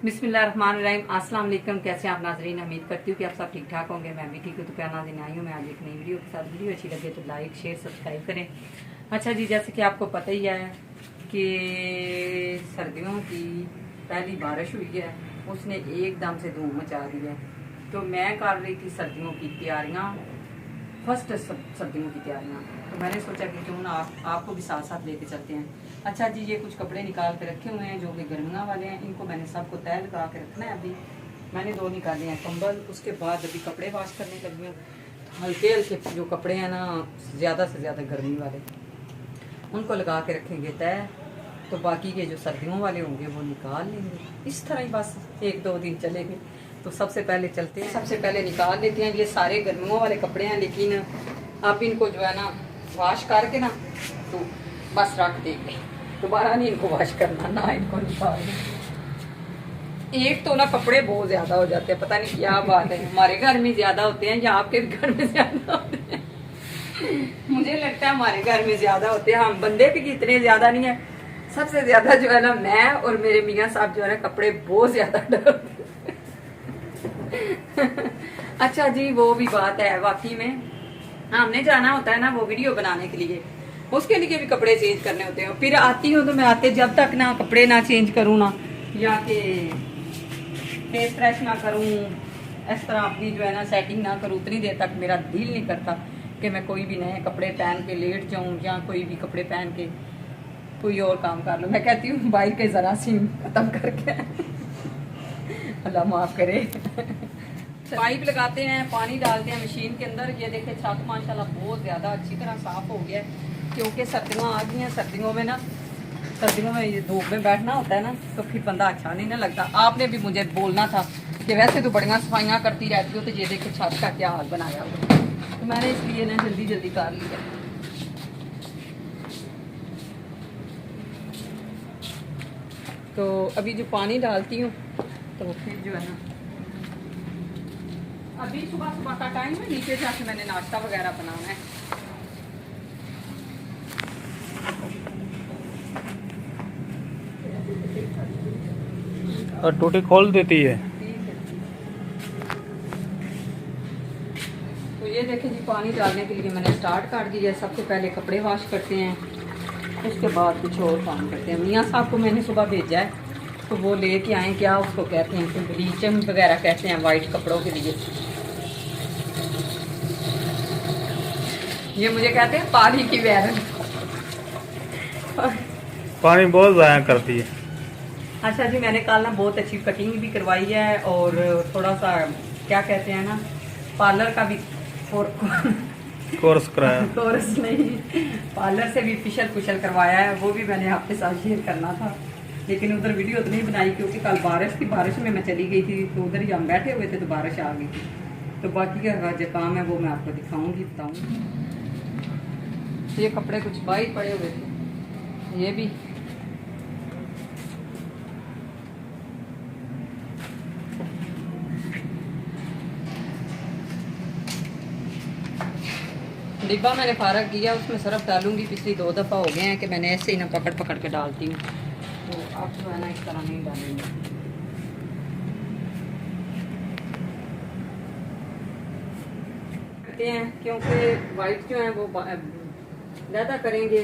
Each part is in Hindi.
बिस्मिल्लाहिर्रहमानिर्रहीम। अस्सलाम वालेकुम। कैसे आप नाजरीन? उम्मीद करती हूँ कि आप सब ठीक ठाक होंगे। मैं भी ठीक हूँ। तो प्यार नाज़रीन आई हूँ मैं आज एक नई वीडियो के साथ। वीडियो अच्छी लगे तो लाइक शेयर सब्सक्राइब करें। अच्छा जी, जैसे कि आपको पता ही है कि सर्दियों की पहली बारिश हुई है, उसने एकदम से धूम मचा दी है। तो मैं कर रही थी सर्दियों की तैयारियाँ, फर्स्ट सर्दियों की तैयारियाँ। तो मैंने सोचा कि क्यों ना आपको भी साथ साथ लेके चलते हैं। अच्छा जी, ये कुछ कपड़े निकाल के रखे हुए हैं जो कि गर्मियाँ वाले हैं। इनको मैंने सबको तय लगा के रखना है। अभी मैंने दो निकाले हैं कंबल, उसके बाद अभी कपड़े वॉश करने लगी हूँ। तो हल्के हल्के जो कपड़े हैं ना, ज़्यादा से ज़्यादा गर्मी वाले, उनको लगा के रखेंगे तय। तो बाकी के जो सर्दियों वाले होंगे वो निकाल लेंगे। इस तरह ही बस एक दो दिन चलेंगे। तो सबसे पहले चलते हैं, सबसे पहले निकाल लेते हैं। ये सारे गर्मियों वाले कपड़े हैं, लेकिन आप इनको जो है ना वॉश करके ना तो बस रख देंगे, दोबारा नहीं इनको वॉश करना, ना इनको निकाल। एक तो ना कपड़े बहुत ज़्यादा हो जाते हैं, पता नहीं क्या बात है। हमारे घर में ज़्यादा होते हैं या आपके घर में ज़्यादा होते हैं? मुझे लगता है हमारे घर में ज़्यादा होते हैं। हम बंदे भी इतने ज़्यादा नहीं है। सबसे ज़्यादा जो है ना मैं और मेरे मियाँ साहब जो है ना कपड़े बहुत ज़्यादा डालते अच्छा जी, वो भी बात है। वाकई में हमने जाना होता है ना वो वीडियो बनाने के लिए, उसके लिए भी कपड़े चेंज करने होते हैं। फिर आती हूँ तो मैं आते जब तक ना कपड़े ना चेंज करूँ ना, या कि फेस फ्रेश ना करूँ, इस तरह अपनी जो है ना सेटिंग ना करूँ, उतनी देर तक मेरा दिल नहीं करता कि मैं कोई भी नए कपड़े पहन के लेट जाऊँ या कोई भी कपड़े पहन के कोई और काम कर लूँ। मैं कहती हूँ बाइक के ज़रा सी ख़त्म करके अल्लाह माफ़ करे। पाइप लगाते हैं, पानी डालते हैं मशीन के अंदर। ये देखें छत माशाल्लाह बहुत ज़्यादा अच्छी तरह साफ़ हो गया है, क्योंकि सर्दियाँ आ गई हैं। सर्दियों में ना, सर्दियों में ये धूप में बैठना होता है ना, तो फिर बंदा अच्छा नहीं ना लगता। आपने भी मुझे बोलना था कि वैसे तो बढ़िया सफाइयाँ करती रहती हो, तो ये देखे छत का क्या हाल बनाया हुआ। तो मैंने इसलिए ना जल्दी जल्दी कर लिया। तो अभी जो पानी डालती हूँ तो फिर जो है ना, अभी सुबह सुबह का टाइम है, नीचे जाके मैंने नाश्ता वगैरह बनाना है। और टूटी खोल देती है। तो ये देखिए जी, पानी डालने के लिए मैंने स्टार्ट कर दिया है। सबसे पहले कपड़े वॉश करते हैं, उसके बाद कुछ और काम करते हैं। मियाँ साहब को मैंने सुबह भेजा है, तो वो लेके आए, क्या उसको कहते हैं, तो ब्लीचिंग वगैरह कहते हैं वाइट कपड़ों के लिए। ये मुझे कहते हैं पानी की वैरन। पानी बहुत ज़ाया करती है। अच्छा जी, मैंने कल ना बहुत अच्छी कटिंग भी करवाई है, और थोड़ा सा क्या कहते हैं ना, पार्लर का भी कोर्स कराया। कोर्स नहीं, पार्लर से भी फेशियल कुशल करवाया है। वो भी मैंने आपके साथ शेयर करना था, लेकिन उधर वीडियो तो नहीं बनाई, क्योंकि कल बारिश थी। बारिश में मैं चली गई थी, तो उधर ही हम बैठे हुए थे तो बारिश आ गई थी। तो बाकी का जो काम है वो मैं आपको दिखाऊंगी, बताऊंगी। ये कपड़े कुछ बाहर पड़े हुए थे, ये भी डिब्बा मैंने फारग किया, उसमें सरफ डालूंगी। पिछली 2 दफ़ा हो गए हैं कि मैंने ऐसे ही ना पकड़ पकड़ के डालती हूँ, तो अब जो है ना इस तरह नहीं डालेंगे। करते हैं क्योंकि वाइट जो है वो लैदा करेंगे,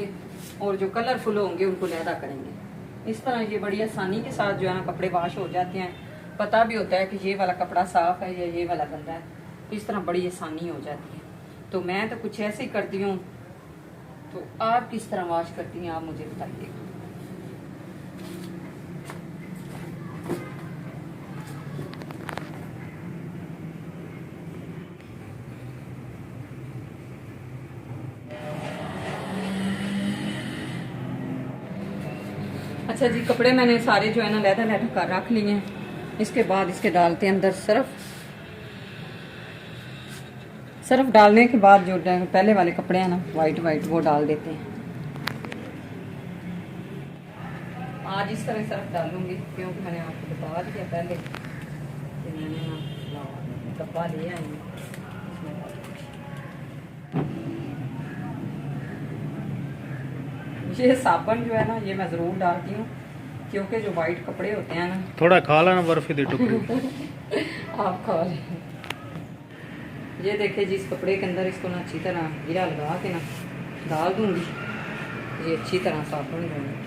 और जो कलरफुल होंगे उनको लैदा करेंगे। इस तरह ये बड़ी आसानी के साथ जो है ना कपड़े वॉश हो जाते हैं। पता भी होता है कि ये वाला कपड़ा साफ़ है या ये वाला गंदा है, तो इस तरह बड़ी आसानी हो जाती है। तो मैं तो कुछ ऐसे ही करती हूँ। तो आप किस तरह वॉश करती हैं, आप मुझे बताइए। अच्छा जी, कपड़े मैंने सारे जो है ना लैदा लैदा कर रख लिए हैं। इसके बाद इसके डालते हैं अंदर सरफ। सरफ डालने के बाद जो पहले वाले कपड़े हैं ना वाइट वाइट, वो डाल देते हैं। आज इस तरह सरफ डालूंगी, क्योंकि मैंने आपको बता दिया पहले कि मैंने ना डब्बा ले आई हूँ। ये साबुन जो है ना, ये मैं ज़रूर डालती हूँ, क्योंकि जो वाइट कपड़े होते हैं ना, थोड़ा खा लेना बर्फी दी टुकड़ी। आप खा लें। ये देखिए जी, इस कपड़े के अंदर इसको ना अच्छी तरह गिरा लगा के ना डाल दूंगी। ये अच्छी तरह साबुन दूंगी।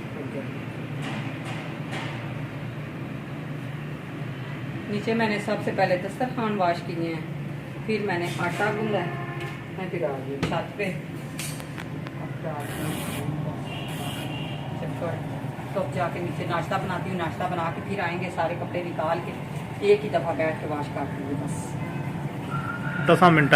नीचे मैंने सबसे पहले दस्तरखान वॉश किए हैं, फिर मैंने आटा गूंदा है, मैं फिर आ गई छत पे। तो जाके नीचे नाश्ता बनाती हूँ, नाश्ता बना के फिर आएंगे, सारे कपड़े निकाल के एक ही दफ़ा बैठ के वॉश कर दूँगी बस 10 मिनट।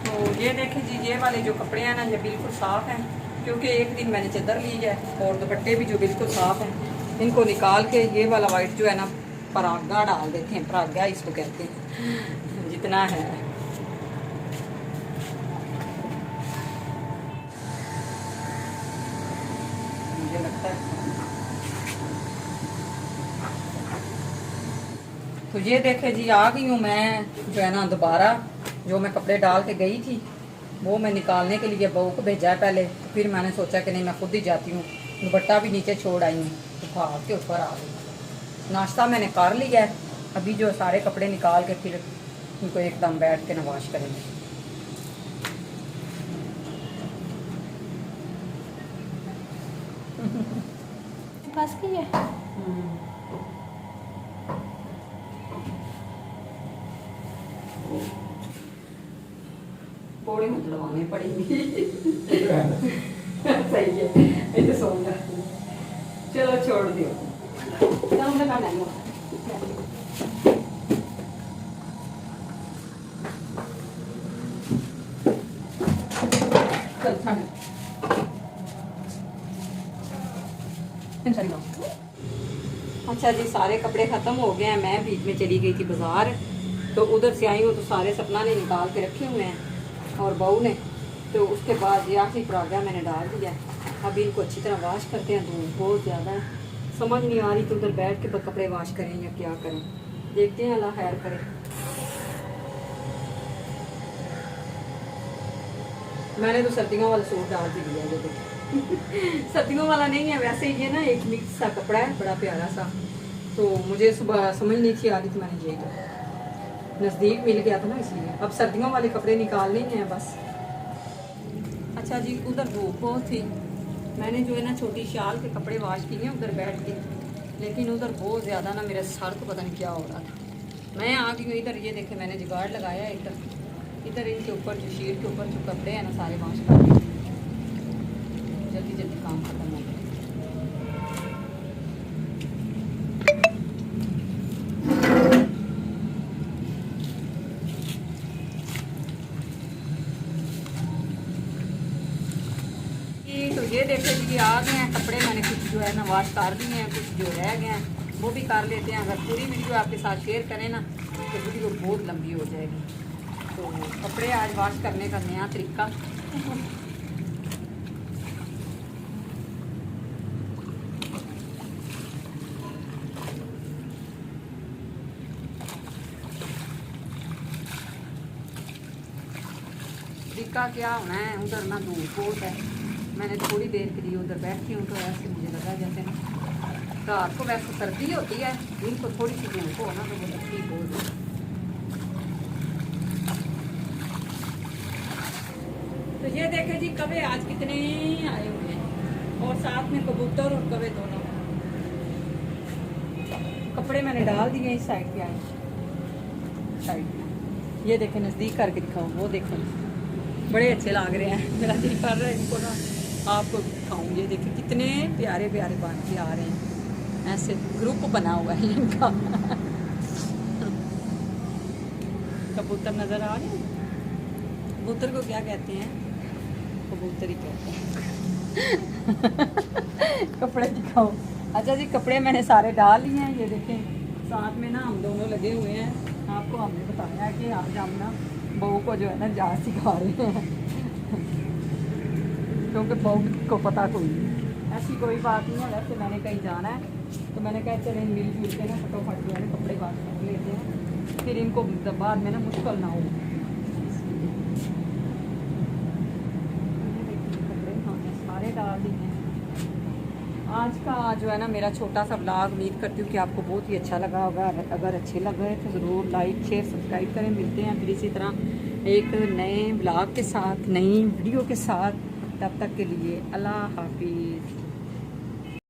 तो ये देखें जी, ये वाले जो कपड़े हैं ना, ये बिल्कुल साफ़ हैं, क्योंकि एक दिन मैंने चादर ली है और दुपट्टे भी जो बिल्कुल साफ़ हैं, इनको निकाल के ये वाला वाइट जो है ना परागा डाल देते हैं। परागा इसको कहते हैं, जितना है। मुझे लगता है तो ये देखे जी, आ गई हूँ मैं जो है ना, दोबारा जो मैं कपड़े डाल के गई थी वो मैं निकालने के लिए बहू को भेजा है पहले। तो फिर मैंने सोचा कि नहीं, मैं खुद ही जाती हूँ, दुपट्टा भी नीचे छोड़ आई हूँ, तो भाग के ऊपर आ गई। नाश्ता मैंने कर लिया है, अभी जो सारे कपड़े निकाल के फिर उनको एकदम बैठ के ना वॉश करेंगे। पास की है। पौड़ी मत लगाने पड़ेंगी। सही है, ये तो सोच रहा। चलो छोड़ दियो, अच्छा जी, सारे कपड़े ख़त्म हो गए हैं। मैं बीच में चली गई थी बाज़ार, तो उधर से आई हूँ तो सारे सपना ने निकाल के रखे हुए हैं और बहू ने। तो उसके बाद ये आखिरी परागा मैंने डाल दिया। अभी इनको अच्छी तरह वॉश करते हैं। धूप बहुत ज़्यादा है, समझ नहीं आ रही तो उधर बैठ के कपड़े वॉश करें या क्या करें, देखते हैं, अल्लाह खैर करे। मैंने तो सर्दियों वाला सूट डाल भी दिया, जो सर्दियों वाला नहीं है वैसे, ये ना एक मिक्स सा कपड़ा है, बड़ा प्यारा सा। तो मुझे सुबह समझ नहीं थी आ रही थी, मैंने ये तो नज़दीक मिल गया था ना, इसलिए अब सर्दियों वाले कपड़े निकालने ही हैं बस। अच्छा जी, उधर धूप बहुत थी, मैंने जो है ना छोटी शाल के कपड़े वॉश किए हैं उधर बैठ के, लेकिन उधर बहुत ज़्यादा ना मेरा सर को पता नहीं क्या हो रहा था। मैं आ गई हूँ इधर, ये देखे मैंने जुगाड़ लगाया है इधर इनके ऊपर जो शीट के ऊपर जो कपड़े हैं ना सारे वॉश कर दिए, जल्दी जल्दी काम खत्म हो गया। तो ये देखे जी, आ गए हैं कपड़े, मैंने कुछ जो है ना वॉश कर दिए हैं, कुछ जो रह गए हैं वो भी कर लेते हैं। अगर पूरी वीडियो आपके साथ शेयर करें ना तो वीडियो बहुत लंबी हो जाएगी। तो कपड़े आज वॉश करने का नया तरीका। तरीका क्या होना है, उधर ना धूप बहुत है, मैंने थोड़ी देर के लिए उधर बैठी हूँ, तो ऐसे मुझे लगा जैसे ना रात को वैसे सर्दी होती है, दिन को थोड़ी सी धूप हो ना तो वो ठीक हो जाए। तो ये देखे जी, कवे आज कितने आए हुए हैं और साथ में कबूतर और कवे दोनों। कपड़े मैंने डाल दिए इस साइड पे, आए साइड पे, ये देखे नज़दीक करके दिखाऊँ, वो देखो बड़े अच्छे लग रहे हैं। मेरा दिल कर रहा है इनको ना आपको दिखाऊँ। ये देखिए कितने प्यारे प्यारे बाकी आ रहे हैं, ऐसे ग्रुप बना हुआ है इनका। कबूतर नज़र आ रहे हैं, कबूतर को क्या कहते हैं, कबूतर ही कहते हैं। कपड़े दिखाओ। अच्छा जी, कपड़े मैंने सारे डाल लिए हैं, ये देखें साथ में ना हम दोनों लगे हुए हैं। आपको हमने बताया कि आज हम ना बहू को जो है ना जाच सिखा रहे हैं, क्योंकि बहू को पता कोई नहीं, ऐसी कोई बात नहीं है। वैसे मैंने कहीं जाना है तो मैंने कहा चले मिलजुल के ना फटोफट जो है कपड़े वॉश कर लेते हैं, फिर इनको बाद में ना मुश्किल ना हो। आज का जो है ना मेरा छोटा सा ब्लॉग, उम्मीद करती हूँ कि आपको बहुत ही अच्छा लगा होगा। अगर अच्छे लग गए तो ज़रूर लाइक शेयर सब्सक्राइब करें। मिलते हैं फिर इसी तरह एक नए ब्लॉग के साथ, नई वीडियो के साथ। तब तक के लिए अल्लाह हाफिज़।